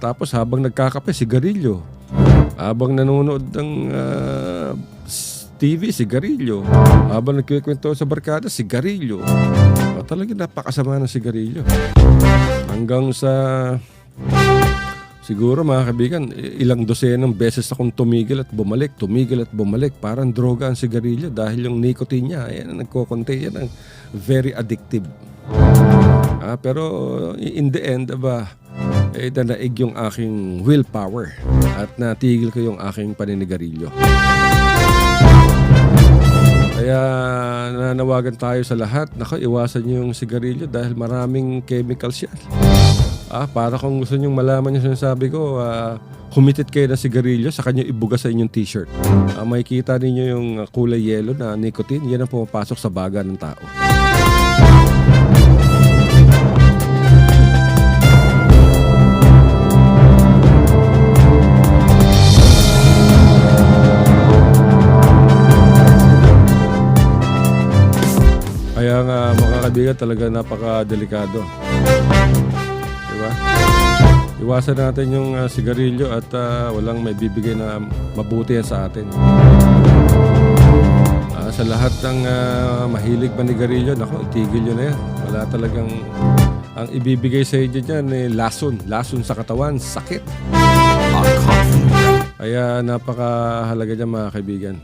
Tapos habang nagkakape, sigarilyo. Habang nanonood ng TV, sigarilyo. Habang nagkikwento sa barkada, sigarilyo. Talagang napakasama ng sigarilyo. Hanggang sa siguro, mga kaibigan, ilang dosenang beses akong tumigil at bumalik. Parang droga ang sigarilyo dahil yung nicotine niya, nagko-contain yan, very addictive. Pero in the end, danaig yung aking willpower at natigil ko yung aking paninigarilyo. Kaya nanawagan tayo sa lahat, iwasan niyo yung sigarilyo dahil maraming chemicals yan. Para kung gusto niyong malaman yung sinasabi ko, humitit kayo ng sigarilyo, sa kanya ibuga sa inyong t-shirt. Makikita ninyo yung kulay yellow na nicotine, yan ang pumapasok sa baga ng tao. Kaya nga mga kaibigan, talaga napaka-delikado. Diba? Iwasan natin yung sigarilyo at walang may bibigay na mabuti sa atin. Sa lahat ng mahilig manigarilyo, itigil nyo na yan. Wala talagang, ang ibibigay sa inyo dyan lason sa katawan, sakit. Kaya napakahalaga dyan mga kaibigan.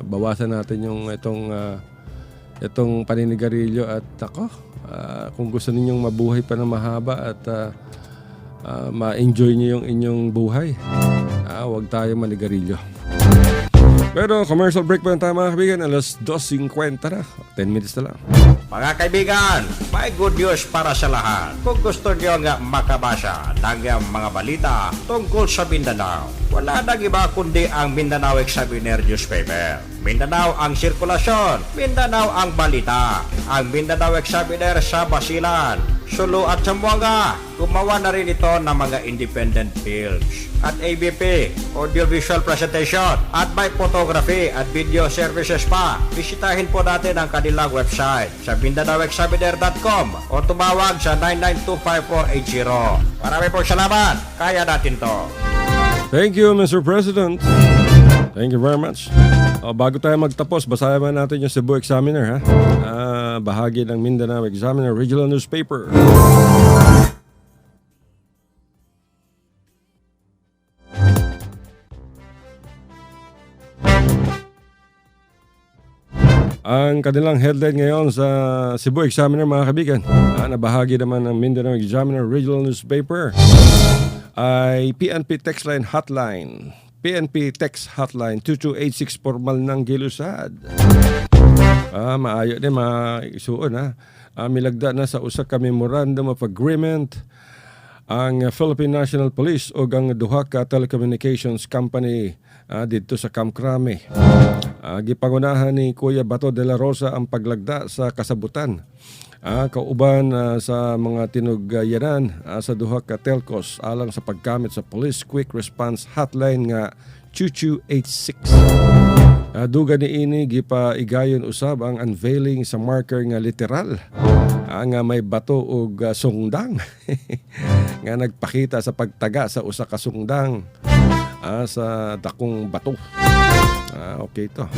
Bawasan natin yung itong paninigarilyo at kung gusto ninyong mabuhay pa na mahaba at ma-enjoy niyo yung inyong buhay, huwag tayo manigarilyo. Pero commercial break pa tayo mga kaibigan, alas 2:50 na, 10 minutes na lang. Mga kaibigan, may good news para sa lahat. Kung gusto nyo nga makabasa ng mga balita tungkol sa Mindanao, wala nang iba kundi ang Mindanao Examiner newspaper. Mindanao ang sirkulasyon, Mindanao ang balita. Ang Mindanao Examiner sa Basilan, Sulu at Zamboanga. Gumawa na rin ito ng mga independent films at ABP, audiovisual presentation at may photography at video services pa. Bisitahin po natin ang kanilang website sa MindanaoExaminer.com o tumawag sa 9925480. Marami pong salamat. Kaya natin to. Thank you, Mr. President. Thank you very much. Bago tayo magtapos, basahin ba natin yung Cebu Examiner, ha? Bahagi ng Mindanao Examiner Regional Newspaper. Ang kanilang headline ngayon sa Cebu Examiner, mga kaibigan, na bahagi naman ng Mindanao Examiner Regional Newspaper, ay PNP Text Line Hotline. PNP Text Hotline 2286 formal ng gilusad. Maayo din maisuon ha. Milagda na sa usa ka memorandum of agreement ang Philippine National Police o ang duha ka telecommunications company dito sa Kamkrame. Gipangunahan ni Kuya Bato de la Rosa ang paglagda sa kasabutan. Kauban sa mga tinugyanan sa duha ka telcos alang sa paggamit sa Police Quick Response Hotline nga 2286. Duga ni ini gipaigayon usab ang unveiling sa marker nga literal nga may bato ug sungdang nga nagpakita sa pagtaga sa usa ka sungdang sa dakong bato. Okay to.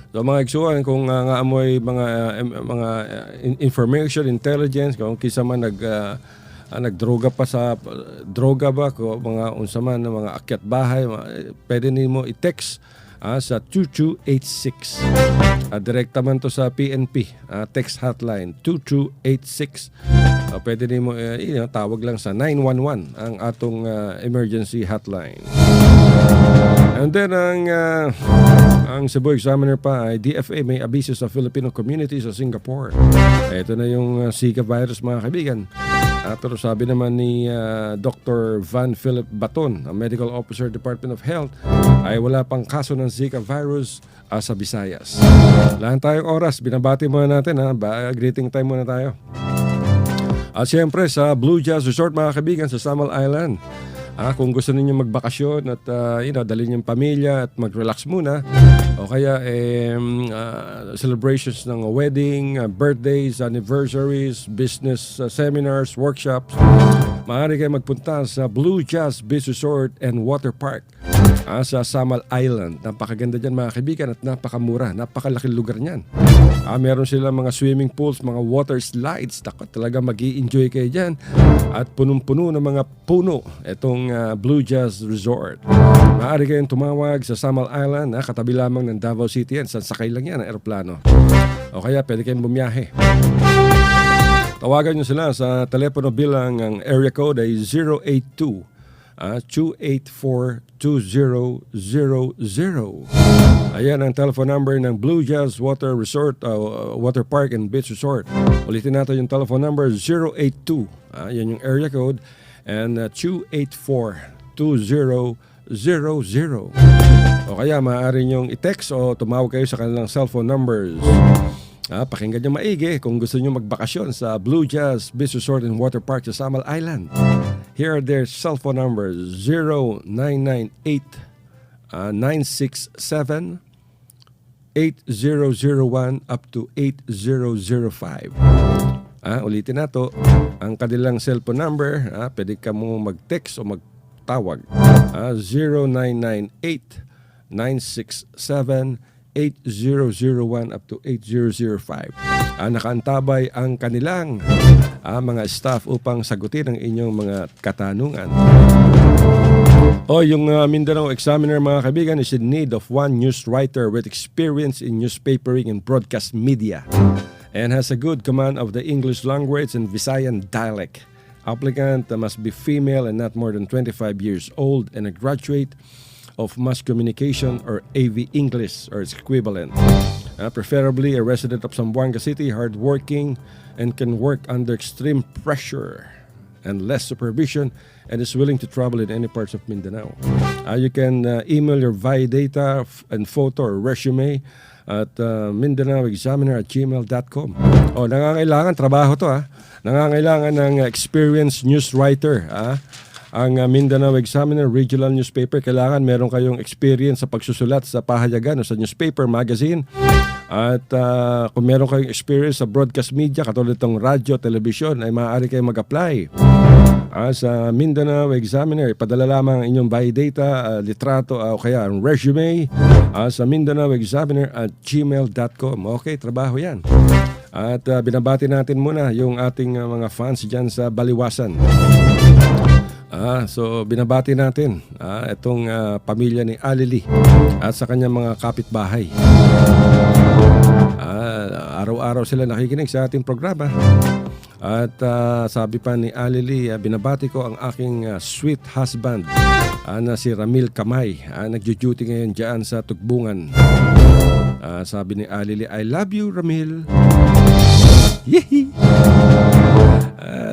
So mga igsuan, kung nga amoy mga information, intelligence, kung kisa man nagdroga pa sa droga ba, kung mga unsaman na mga akyat bahay, pwede nimo i-text sa 2286. Direkta man to sa PNP, text hotline 2286. Pwede nimo tawag lang sa 911 ang atong emergency hotline. And then ang Cebu Examiner pa ay DFA may abiso sa Filipino community sa Singapore. Ito na yung Zika virus, mga kaibigan. Pero sabi naman ni Dr. Van Philip Baton, ang Medical Officer Department of Health, ay wala pang kaso ng Zika virus sa Visayas. Lahat tayong oras, binabati muna natin. Greeting time muna tayo. At siyempre sa Blue Jazz Resort, mga kaibigan, sa Samal Island. Kung gusto niyo magbakasyon at dalhin yung pamilya at mag-relax muna, o kaya celebrations ng wedding, birthdays, anniversaries, business seminars, workshops, maaari kayo magpunta sa Blue Jazz Beach Resort and Water Park sa Samal Island. Napakaganda dyan, mga kaibigan, at napakamura, napakalaking lugar niyan. Meron sila mga swimming pools, mga water slides. Talaga mag-i-enjoy kayo dyan. At punong-puno ng mga puno itong Blue Jazz Resort. Maaari kayong tumawag sa Samal Island, katabi lamang ng Davao City yan. Sasakay lang yan ang aeroplano. O kaya pwede kayong bumiyahe. Tawagan nyo sila sa telepono bilang ang area code ay 082 284-2000. Ayan ang telephone number ng Blue Jazz Water Resort, Water Park and Beach Resort. Ulitin natin yung telephone number 082. Yan yung area code. And 284-2000. O kaya maaari nyong i-text o tumawag kayo sa kanilang cellphone numbers. Pakinggan nyo maigi kung gusto nyo magbakasyon sa Blue Jazz Beach Resort and Water Park sa Samal Island. Here are their cellphone numbers: 0998-967-8001 up to 8005. Ulitin nato ang kanilang cellphone number. Pwede ka mo mag-text o magtawag. 0998-967-8001 up to 8005. Nakaantabay ang kanilang mga staff upang sagutin ang inyong mga katanungan. Yung Mindanao Examiner, mga kaibigan, is in need of one news writer with experience in newspapering and broadcast media and has a good command of the English language and Visayan dialect. Applicant must be female and not more than 25 years old and a graduate of mass communication or AV English or its equivalent. Preferably a resident of Zamboanga City, hardworking, and can work under extreme pressure and less supervision, and is willing to travel in any parts of Mindanao. You can email your via data and photo or resume at mindanaoexaminer@gmail.com. Nangangailangan, trabaho to nangangailangan ng experienced news writer. Ang Mindanao Examiner Regional Newspaper, kailangan meron kayong experience sa pagsusulat sa pahayagan o sa newspaper, magazine. At kung meron kayong experience sa broadcast media, katulad itong radyo, television, ay maaari kayong mag-apply. Sa Mindanao Examiner, ipadala lamang ang inyong biodata, litrato, o kaya ang resume sa mindanaoexaminer@gmail.com. Okay, trabaho yan. At binabati natin muna yung ating mga fans dyan sa Baliwasan. So binabati natin itong pamilya ni Alili at sa kanyang mga kapitbahay. Araw-araw sila nakikinig sa ating programa. At sabi pa ni Alili, binabati ko ang aking sweet husband na si Ramil Kamay. Nagjo-duty ngayon dyan sa Tugbungan. Sabi ni Alili, I love you, Ramil. Yee!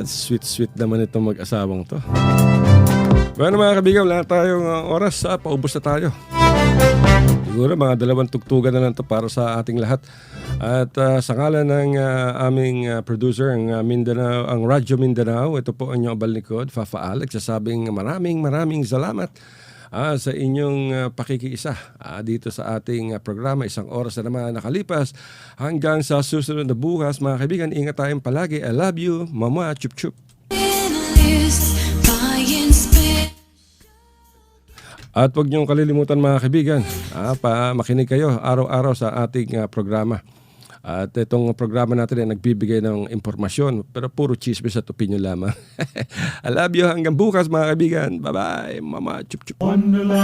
Sweet naman itong mag-asawang to. Bueno mga kaibigan, wala tayong oras. Paubos na tayo. Siguro mga 2 tugtugan na lang to para sa ating lahat. At sa ngalan ng aming producer, ang Radyo Mindanao, ito po ang inyong abalnikod, Fafa Alex, sasabing maraming salamat sa inyong pakikiisa dito sa ating programa. 1 oras na naman nakalipas. Hanggang sa susunod na bukas, mga kaibigan, ingat tayong palagi. I love you, mama, chup chup. At huwag niyong kalilimutan, mga kaibigan, makinig kayo araw-araw sa ating programa. At itong programa natin ay nagbibigay ng impormasyon, pero puro chismis at opinion lamang. I love you, hanggang bukas, mga kaibigan. Bye-bye, mama, chup chup. Wonderland.